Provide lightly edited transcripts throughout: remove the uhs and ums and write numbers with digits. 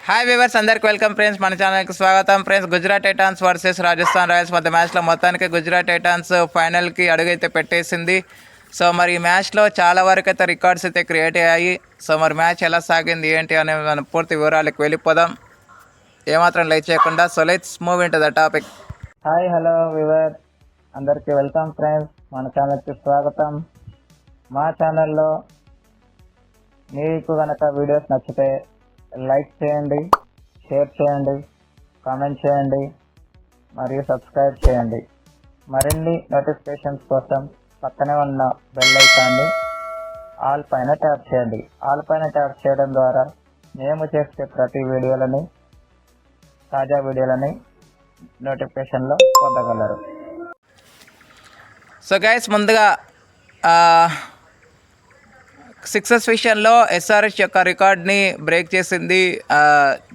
Hi viewers, అందరికి welcome friends. మన ఛానల్కి స్వాగతం friends. Gujarat Titans versus Rajasthan Royals మధ్య మ్యాచ్లో మొత్తానికి గుజరాత్ టైటాన్స్ ఫైనల్కి అడుగైతే పెట్టేసింది. సో మరి ఈ మ్యాచ్లో చాలా వరకు అయితే రికార్డ్స్ అయితే క్రియేట్ అయ్యాయి. సో మరి మ్యాచ్ ఎలా సాగింది ఏంటి అనే మనం పూర్తి వివరాలకు వెళ్ళిపోదాం. ఏమాత్రం లైక్ చేయకుండా. So let's move in to the topic. Hi hello viewer, అందరికీ వెల్కమ్ ఫ్రెండ్స్. మన ఛానల్కి స్వాగతం. మా ఛానల్లో మీకు కనుక వీడియోస్ నచ్చితే లైక్ చేయండి, షేర్ చేయండి, కామెంట్ చేయండి మరియు సబ్స్క్రైబ్ చేయండి. మరిన్ని నోటిఫికేషన్స్ కోసం పక్కనే ఉన్న బెల్ ఐకాన్ని ఆల్ పైన ట్యాప్ చేయండి. ఆల్ పైన ట్యాప్ చేయడం ద్వారా మేము చేసే ప్రతి వీడియోలని, తాజా వీడియోలని నోటిఫికేషన్లో పొందగలరు. సో గైస్, ముందుగా సిక్సెస్ విషయంలో ఎస్ఆర్హెచ్ యొక్క రికార్డ్ని బ్రేక్ చేసింది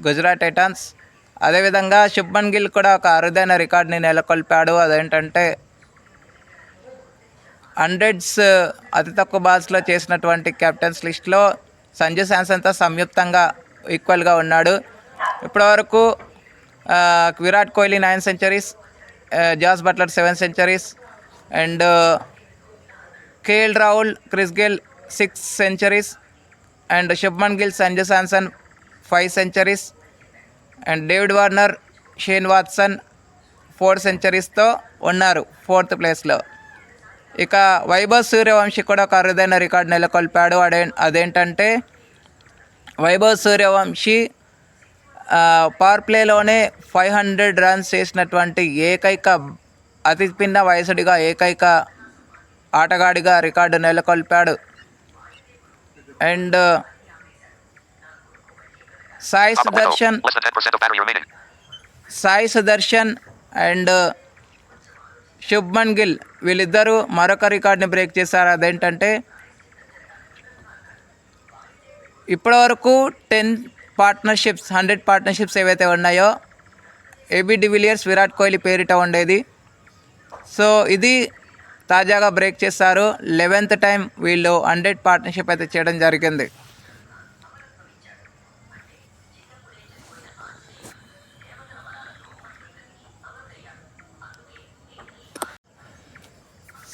గుజరాత్ టైటాన్స్. అదేవిధంగా శుభ్మన్ గిల్ కూడా ఒక అరుదైన రికార్డ్ని నెలకొల్పాడు. అదేంటంటే 100s అతి తక్కువ బాల్స్లో చేసినటువంటి కెప్టెన్స్ లిస్ట్లో సంజు శాంసన్తో సంయుక్తంగా ఈక్వల్గా ఉన్నాడు. ఇప్పటివరకు Virat Kohli 9 centuries, Jos Buttler 7 centuries and K L Rahul, Chris Gayle 6 centuries and Shubman Gill, Sanju Samson 5 centuries and David Warner, Shane Watson 4 సెంచరీస్తో ఉన్నారు 4th ప్లేస్లో. ఇక వైభవ్ సూర్యవంశీ కూడా ఒక అరుదైన రికార్డు నెలకొల్పాడు. అదేంటంటే వైభవ్ సూర్యవంశీ పవర్ ప్లేలోనే 500 రన్స్ చేసినటువంటి ఏకైక అతి పిన్న వయసుడిగా, ఏకైక ఆటగాడిగా రికార్డు నెలకొల్పాడు. అండ్ సాయి సుదర్శన్ అండ్ శుభ్మన్ గిల్ వీళ్ళిద్దరూ మరొక రికార్డుని బ్రేక్ చేశారు. అదేంటంటే ఇప్పటివరకు 10 పార్ట్నర్షిప్స్, 100 పార్ట్నర్షిప్స్ ఏవైతే ఉన్నాయో ఏబీ డివిలియర్స్, విరాట్ కోహ్లీ పేరిట ఉండేది. సో ఇది తాజాగా బ్రేక్ చేశారు. 11th టైం వీళ్ళు 100 పార్ట్నర్షిప్ అయితే చేయడం జరిగింది.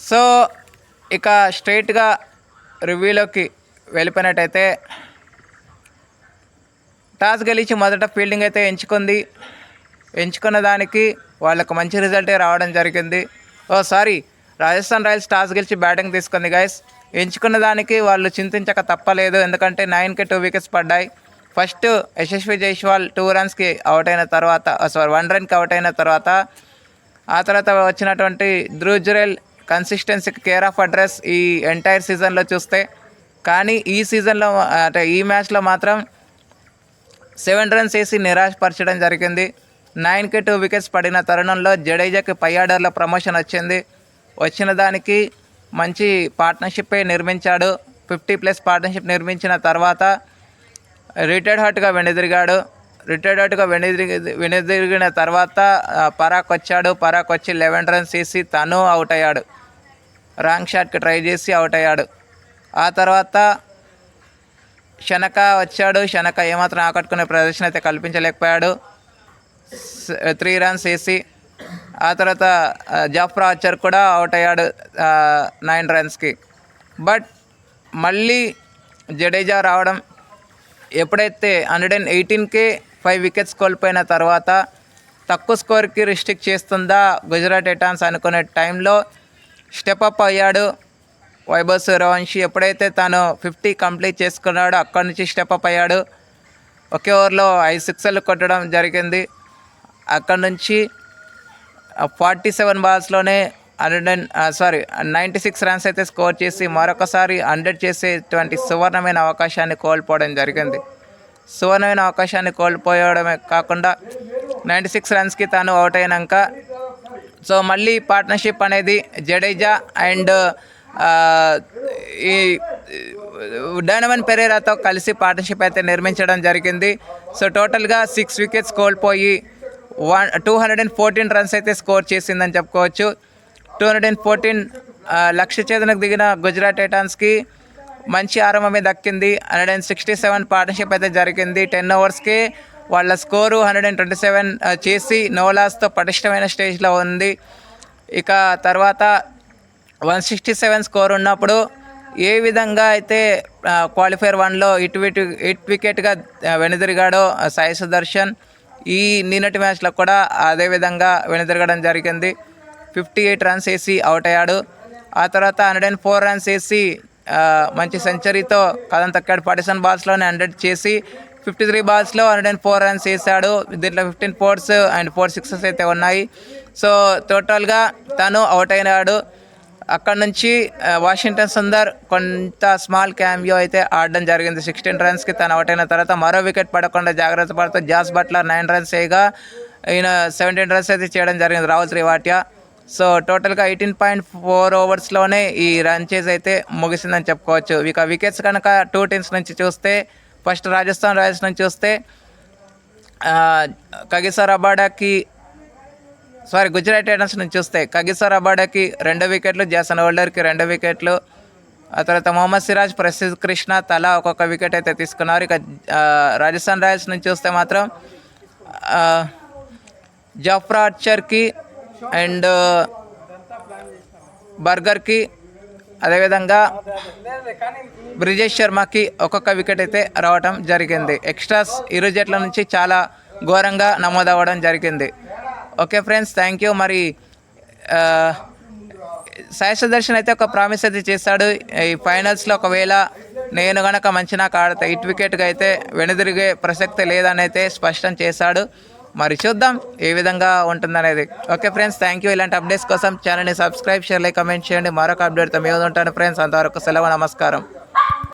సో ఇక స్ట్రైట్గా రివ్యూలోకి వెళ్ళిపోయినట్టయితే టాస్ గెలిచి మొదట ఫీల్డింగ్ అయితే ఎంచుకున్న దానికి వాళ్ళకు మంచి రిజల్టే రావడం జరిగింది. రాజస్థాన్ రాయల్స్ టాస్ గెలిచి బ్యాటింగ్ తీసుకుంది గైస్. ఎంచుకున్న దానికి వాళ్ళు చింతించక తప్పలేదు. ఎందుకంటే 9కి 2 వికెట్స్ పడ్డాయి. ఫస్ట్ యశస్వి జైస్వాల్ 2 రన్స్కి అవుట్ అయిన తర్వాత 1 రన్కి అవుట్ అయిన తర్వాత ఆ తర్వాత వచ్చినటువంటి ధ్రువ్ జురేల్ కన్సిస్టెన్సీకి కేర్ ఆఫ్ అడ్రస్ ఈ ఎంటైర్ సీజన్లో చూస్తే. కానీ ఈ సీజన్లో అంటే ఈ మ్యాచ్లో మాత్రం 7 రన్స్ వేసి నిరాశపరచడం జరిగింది. 9కి 2 వికెట్స్ పడిన తరుణంలో జడేజాకి పై ఆర్డర్లో ప్రమోషన్ వచ్చిన దానికి మంచి పార్ట్నర్షిప్పే నిర్మించాడు. 50+ పార్ట్నర్షిప్ నిర్మించిన తర్వాత రిటైర్డ్ హార్ట్గా వెనుదిరిగిన తర్వాత పరాక్ వచ్చి 11 రన్స్ వేసి తను అవుట్ అయ్యాడు. రాంగ్ షాట్కి ట్రై చేసి అవుట్ అయ్యాడు. ఆ తర్వాత షనక వచ్చాడు. షనక ఏమాత్రం ఆకట్టుకునే ప్రదర్శన అయితే కల్పించలేకపోయాడు, 3 రన్స్ వేసి. ఆ తర్వాత జాఫ్రా ఆర్చర్ కూడా అవుట్ అయ్యాడు 9 రన్స్కి. బట్ మళ్ళీ జడేజా రావడం, ఎప్పుడైతే 118కే 5 వికెట్స్ కోల్పోయిన తర్వాత తక్కువ స్కోర్కి రిస్ట్రిక్ట్ చేస్తుందా గుజరాత్ టైటాన్స్ అనుకునే టైంలో స్టెప్అప్ అయ్యాడు వైభవ్ సూర్యవంశీ. ఎప్పుడైతే తను 50 కంప్లీట్ చేసుకున్నాడో అక్కడి నుంచి స్టెప్అప్ అయ్యాడు. ఒకే ఓవర్లో 5 సిక్సర్లు కొట్టడం జరిగింది. అక్కడి నుంచి 47 బాల్స్లోనే 96 రన్స్ అయితే స్కోర్ చేసి మరొకసారి 100 చేసేటువంటి సువర్ణమైన అవకాశాన్ని కోల్పోవడం జరిగింది. సువర్ణమైన అవకాశాన్ని కోల్పోయడమే కాకుండా 96 రన్స్కి తాను అవుట్ అయినాక సో మళ్ళీ పార్ట్నర్షిప్ అనేది జడేజా అండ్ ఈ డైనమన్ పెరేరాతో కలిసి పార్ట్నర్షిప్ అయితే నిర్మించడం జరిగింది. సో టోటల్గా 6 వికెట్స్ కోల్పోయి 214 రన్స్ అయితే స్కోర్ చేసిందని చెప్పుకోవచ్చు. 214 లక్ష్య ఛేదనకు దిగిన గుజరాత్ టైటాన్స్కి మంచి ఆరంభమే దక్కింది. 167 పార్ట్నర్షిప్ అయితే జరిగింది. 10 ఓవర్స్కి వాళ్ళ స్కోరు 127 చేసి నో లాస్తో పటిష్టమైన స్టేజ్లో ఉంది. ఇక తర్వాత 167 స్కోర్ ఉన్నప్పుడు ఏ విధంగా అయితే క్వాలిఫైర్ 1లో ఇట్ వికెట్గా వెనుదిరిగాడో సాయి సుదర్శన్, ఈ నిన్నటి మ్యాచ్లో కూడా అదే విధంగా వెనుదిరగడం జరిగింది. 58 రన్స్ వేసి అవుట్ అయ్యాడు. ఆ తర్వాత 104 రన్స్ వేసి మంచి సెంచరీతో కథం తక్కాడు. 47 బాల్స్లోనే 100 చేసి 53 బాల్స్లో 104 రన్స్ వేసాడు. దీంట్లో 15 ఫోర్స్ అండ్ 4 సిక్సెస్ అయితే ఉన్నాయి. సో టోటల్గా తను అవుట్ అయినాడు. అక్కడ నుంచి వాషింగ్టన్ సుందర్ కొంత స్మాల్ క్యామియో అయితే ఆడడం జరిగింది. 16 రన్స్కి తను అవుట్ అయిన తర్వాత మరో వికెట్ పడకుండా జాగ్రత్త పడుతూ జాస్ బట్లర్ 9 రన్స్ వేయగా ఈయన 17 రన్స్ అయితే చేయడం జరిగింది రాహుల్ త్రివాటియా. సో టోటల్గా 18.4 ఓవర్స్లోనే ఈ రన్ చేజ్ అయితే ముగిసిందని చెప్పుకోవచ్చు. ఇక వికెట్స్ కనుక 2 టీమ్స్ నుంచి చూస్తే, ఫస్ట్ రాజస్థాన్ రాయల్స్ నుంచి చూస్తే గుజరాత్ టైటన్స్ నుంచి చూస్తే కగిసో రబాడాకి 2 వికెట్లు, జాసన్ హోల్డర్కి 2 వికెట్లు, ఆ తర్వాత మొహమ్మద్ సిరాజ్, ప్రసిద్ధ్ కృష్ణ తలా ఒక్కొక్క వికెట్ అయితే తీసుకున్నారు. ఇక రాజస్థాన్ రాయల్స్ నుంచి చూస్తే మాత్రం జాఫ్రా ఆర్చర్కి అండ్ బర్గర్కి, అదేవిధంగా బ్రిజేష్ శర్మకి ఒక్కొక్క వికెట్ అయితే రావడం జరిగింది. ఎక్స్ట్రాస్ ఇరు జట్ల నుంచి చాలా ఘోరంగా నమోదవ్వడం జరిగింది. Okay friends, thank you. మరి సాయి సుదర్శన్ అయితే ఒక ప్రామిస్ అయితే చేశాడు, ఈ ఫైనల్స్లో ఒకవేళ నేను గనక మంచి నాకు ఆడితే 8 వికెట్గా అయితే వెనుదిరిగే ప్రసక్తి లేదని అయితే స్పష్టం చేశాడు. మరి చూద్దాం ఏ విధంగా ఉంటుందనేది. Okay friends, thank you. ఇలాంటి అప్డేట్స్ కోసం ఛానల్ని సబ్స్క్రైబ్, షేర్, లైక్, కమెంట్ చేయండి. మరొక అప్డేట్తో మేము ఉంటాను ఫ్రెండ్స్. అంతవరకు సెలవు, నమస్కారం.